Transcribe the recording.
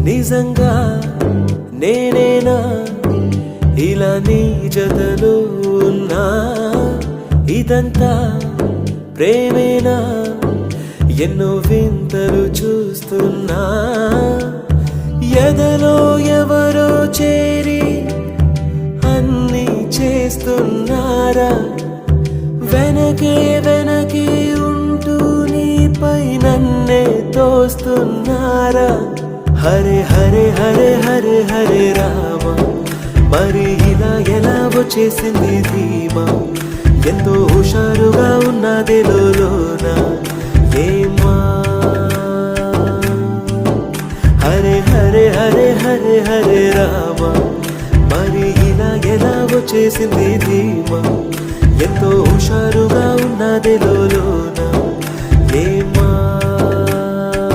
నిజంగా నేనేనా ఇలా నీ జతలో ఉన్నా ఇదంతా ప్రేమేనా ఎన్నో వింతలు చూస్తున్నా ఎదలో ఎవరో చేరి అన్నీ చేస్తున్నారా వెనకే వెనకే ఉంటూ నీపై నన్నే తోస్తున్నారా హరే హరే హరే హరే హరే రామ మరి ఇలా ఎలా వచ్చేసింది ధీమా ఎంతో హుషారుగా ఉన్నది లోన ఏమా హరే హరే హరే హరే హరే రామ మరి ఇలా ఎలా వచ్చేసింది ధీమా ఎంతో హుషారుగా ఉన్నది లోన